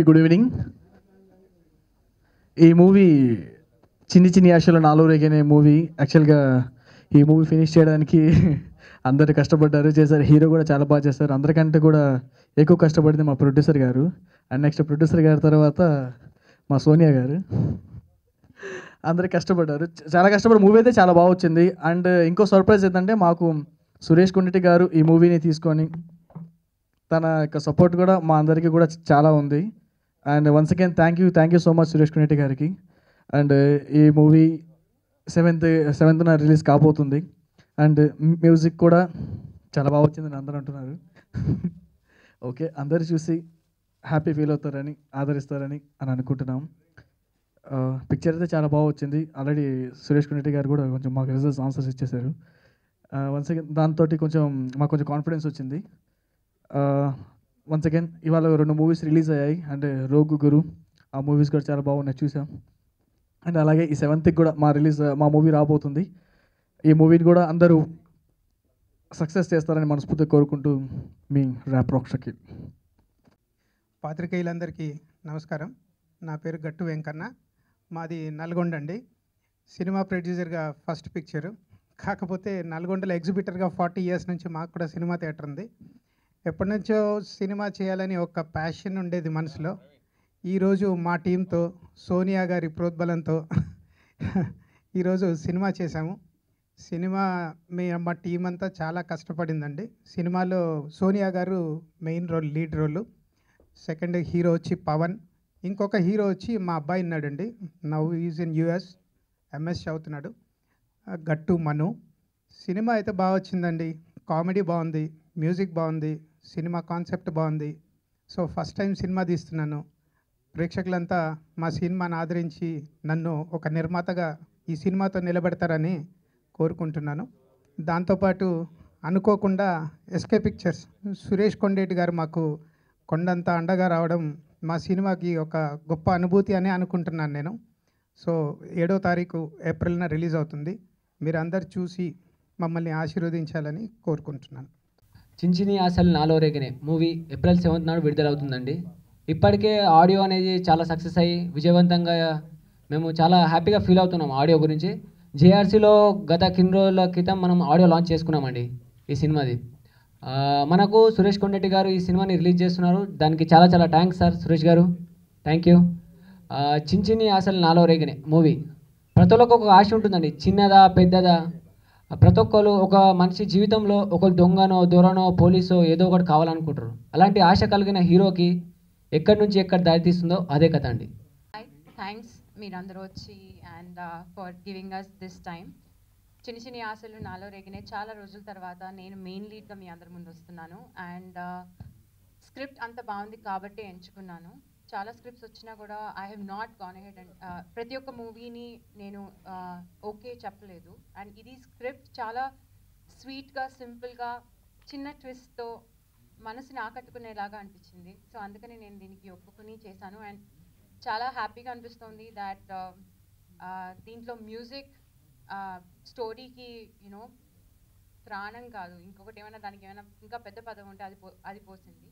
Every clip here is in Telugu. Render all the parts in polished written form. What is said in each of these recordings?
Good evening. ఈ మూవీ చిన్ని చిన్ని ఆశలు నాలో రేగనే మూవీ. యాక్చువల్గా ఈ మూవీ ఫినిష్ చేయడానికి అందరు కష్టపడ్డారు, చేశారు. హీరో కూడా చాలా బాగా చేస్తారు. అందరికంటే కూడా ఎక్కువ కష్టపడింది మా ప్రొడ్యూసర్ గారు. అండ్ నెక్స్ట్ ప్రొడ్యూసర్ గారి తర్వాత మా సోనియా గారు. అందరు కష్టపడ్డారు, చాలా కష్టపడి మూవీ అయితే చాలా బాగా వచ్చింది. అండ్ ఇంకో సర్ప్రైజ్ ఏంటంటే మాకు సురేష్ కొండటి గారు ఈ మూవీని తీసుకొని తన యొక్క సపోర్ట్ కూడా మా అందరికీ కూడా చాలా ఉంది. And once again thank you so much Suresh Kondati గారికి. అండ్ ఈ మూవీ సెవెంత్న రిలీజ్ కాబోతుంది. అండ్ మ్యూజిక్ కూడా చాలా బాగా వచ్చిందని అందరూ అంటున్నారు. ఓకే, అందరు చూసి హ్యాపీ ఫీల్ అవుతారని, ఆదరిస్తారని అనుకుంటున్నాం. పిక్చర్ అయితే చాలా బాగా వచ్చింది. ఆల్రెడీ సురేష్ కొండటి గారు కూడా కొంచెం మాకు రిజల్ట్స్ ఆన్సర్స్ ఇచ్చేశారు. వన్స్ అగైన్ దాంతో కొంచెం మాకు కొంచెం కాన్ఫిడెన్స్ వచ్చింది. వన్స్ అగైన్ ఇవాళ 2 మూవీస్ రిలీజ్ అయ్యాయి. అంటే రోగు గురు, ఆ మూవీస్ కూడా చాలా బాగున్నాయి, చూసాం. అండ్ అలాగే ఈ 7th కూడా మా మూవీ రాబోతుంది. ఈ మూవీని కూడా అందరూ సక్సెస్ చేస్తారని మనస్ఫూర్తిగా కోరుకుంటూ మీ ర్యాప్ రాక్ షకీల్. పాత్రికేయులందరికీ నమస్కారం. నా పేరు గట్టు వెంకన్న, మాది నల్గొండ అండి. సినిమా ప్రొడ్యూసర్గా ఫస్ట్ పిక్చరు, కాకపోతే నల్గొండలో ఎగ్జిబిటర్గా 40 years నుంచి మాకు కూడా సినిమా థియేటర్ ఉంది. ఎప్పటి నుంచో సినిమా చేయాలని ఒక ప్యాషన్ ఉండేది మనసులో. ఈరోజు మా టీంతో, సోనియా గారి ప్రోద్బలంతో ఈరోజు సినిమా చేశాము. సినిమా మా టీం అంతా చాలా కష్టపడిందండి. సినిమాలో సోనియా గారు main role, lead role. Second hero వచ్చి పవన్. ఇంకొక హీరో వచ్చి మా అబ్బాయి ఉన్నాడండి, now is in US, MS చదువుతున్నాడు, గట్టు మను. సినిమా అయితే బాగా వచ్చిందండి. కామెడీ బాగుంది, మ్యూజిక్ బాగుంది, సినిమా కాన్సెప్ట్ బాగుంది. సో ఫస్ట్ టైం సినిమా తీస్తున్నాను. ప్రేక్షకులంతా మా సినిమాను ఆదరించి నన్ను ఒక నిర్మాతగా ఈ సినిమాతో నిలబెడతారని కోరుకుంటున్నాను. దాంతోపాటు అనుకోకుండా ఎస్కే పిక్చర్స్ సురేష్ కొండేటి గారు మాకు కొండంత అండగా రావడం మా సినిమాకి ఒక గొప్ప అనుభూతి అని అనుకుంటున్నాను నేను. సో 7వ తారీఖు ఏప్రిల్న రిలీజ్ అవుతుంది. మీరు అందరు చూసి మమ్మల్ని ఆశీర్వదించాలని కోరుకుంటున్నాను. చిన్ని ఆశలు నాలో రేగనే మూవీ ఏప్రిల్ 7th నాడు విడుదలవుతుందండి. ఇప్పటికే ఆడియో అనేది చాలా సక్సెస్ అయ్యి విజయవంతంగా మేము చాలా హ్యాపీగా ఫీల్ అవుతున్నాం ఆడియో గురించి. జేఆర్సీలో గత కొన్ని రోజుల క్రితం మనం ఆడియో లాంచ్ చేసుకున్నామండి ఈ సినిమాది. మనకు సురేష్ కొండటి గారు ఈ సినిమాని రిలీజ్ చేస్తున్నారు. దానికి చాలా చాలా థ్యాంక్స్ సార్ సురేష్ గారు, థ్యాంక్ యూ. చిన్ని ఆశలు నాలో రేగనే మూవీ ప్రతి ఒక్కరికి ఒక ఆశ ఉంటుందండి, చిన్నదా పెద్దదా. ప్రతి ఒక్కరు ఒక మనిషి జీవితంలో ఒక దొంగనో దొరనో పోలీసో ఏదో ఒకటి కావాలనుకుంటారు. అలాంటి ఆశ కలిగిన హీరోకి ఎక్కడి నుంచి ఎక్కడ దారి తీస్తుందో అదే కథ అండి. థ్యాంక్స్ మీరందరూ వచ్చి and for giving us this time. చిన్ని ఆశలు నాలో రేగినాయి. చాలా రోజుల తర్వాత నేను మెయిన్ లీడ్గా మీ అందరి ముందు వస్తున్నాను. అండ్ స్క్రిప్ట్ అంత బాగుంది కాబట్టి ఎంచుకున్నాను. చాలా స్క్రిప్ట్స్ వచ్చినా కూడా I have not gone ahead and ప్రతి ఒక్క మూవీని నేను ఓకే చెప్పలేదు. అండ్ ఇది స్క్రిప్ట్ చాలా స్వీట్గా, సింపుల్గా, చిన్న ట్విస్ట్తో మనసుని ఆకట్టుకునేలాగా అనిపించింది. సో అందుకని నేను దీనికి ఒప్పుకుని చేశాను. అండ్ చాలా హ్యాపీగా అనిపిస్తుంది దాట్ దీంట్లో మ్యూజిక్ స్టోరీకి యూనో ప్రాణం కాదు, ఇంకొకటి ఏమైనా దానికి ఏమైనా ఇంకా పెద్ద పదం ఉంటే అది పోసింది.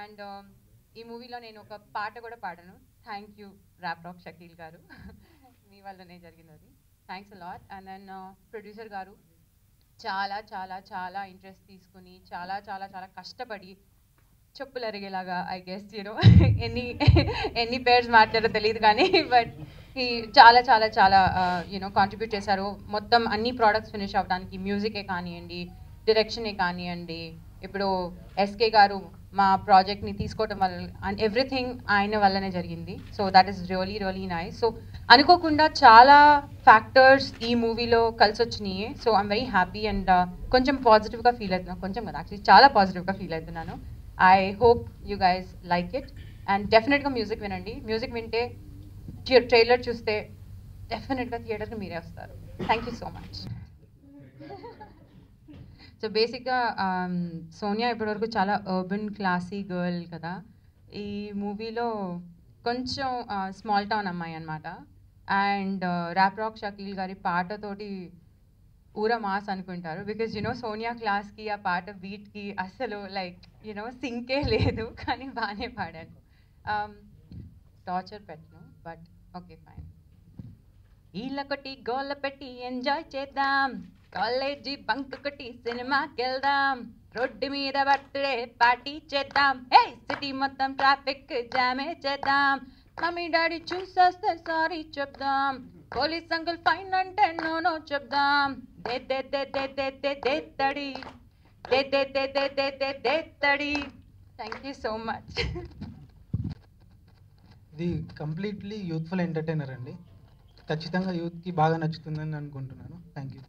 అండ్ ఈ మూవీలో నేను ఒక పాట కూడా పాడాను. Thank you rap rock Shakeel గారు, మీ వల్లనే జరిగింది అది. Thanks a lot. And then producer గారు చాలా చాలా చాలా ఇంట్రెస్ట్ తీసుకుని చాలా చాలా చాలా కష్టపడి చెప్పులు అరిగేలాగా ఐ గెస్ యూనో ఎన్ని పేర్స్ మాట్లాడారో తెలియదు కానీ బట్ చాలా చాలా చాలా యూనో కాంట్రిబ్యూట్ చేశారు. మొత్తం అన్ని ప్రోడక్ట్స్ ఫినిష్ అవ్వడానికి మ్యూజికే కానివ్వండి, డైరెక్షనే కానివ్వండి, ఇప్పుడు ఎస్కే గారు మా ప్రాజెక్ట్ని తీసుకోవటం వల్ల అండ్ ఎవ్రీథింగ్ ఆయన వల్లనే జరిగింది. So that is really really nice. So అనుకోకుండా చాలా ఫ్యాక్టర్స్ ఈ మూవీలో కలిసి వచ్చినాయి. So I'm very happy and కొంచెం పాజిటివ్గా ఫీల్ అవుతున్నాను. కొంచెం కదా, యాక్చువల్లీ చాలా పాజిటివ్గా ఫీల్ అవుతున్నాను. I hope you guys like it. And డెఫినెట్గా మ్యూజిక్ వినండి. మ్యూజిక్ వింటే, ట్రైలర్ చూస్తే డెఫినెట్గా థియేటర్కి మీరే వస్తారు. Thank you so much. So బేసిక్గా సోనియా ఇప్పటివరకు చాలా అర్బన్ క్లాసీ గర్ల్ కదా. ఈ మూవీలో కొంచెం స్మాల్ టౌన్ అమ్మాయి అనమాట. అండ్ ర్యాప్ రాక్ షకీల్ గారి పాటతోటి ఊర మాస్ అనుకుంటారు. బికాజ్ యూనో సోనియా క్లాస్కి ఆ పాట బీట్కి అసలు లైక్ యూనో సింకే లేదు, కానీ బాగానే పాడాను. టార్చర్ పెట్టను బట్ ఓకే ఫైన్. ఈళ్ళ కొట్టి గోళ్ళ పెట్టి ఎంజాయ్ చేద్దాం, కాలేజీ బంక్ కొట్టి సినిమాకి వెళ్దాం, రోడ్డు మీద బర్త్డే పార్టీ చేద్దాం, హే సిటీ మొత్తం ట్రాఫిక్ జామే చేద్దాం, మమ్మీ డాడీ చూసేస్తే సారీ చెప్దాం, పోలీస్ అంకుల్ ఫైన్ అంటే నో చెప్దాం, దే దే దే దే దే దే దే తడి దే దే దే దే దే దే దే తడి. Thank you so much. ఇది కంప్లీట్లీ యూత్ఫుల్ ఎంటర్టైనర్ అండి. ఖచ్చితంగా యూత్కి బాగా నచ్చుతుందని అనుకుంటున్నాను. Thank you.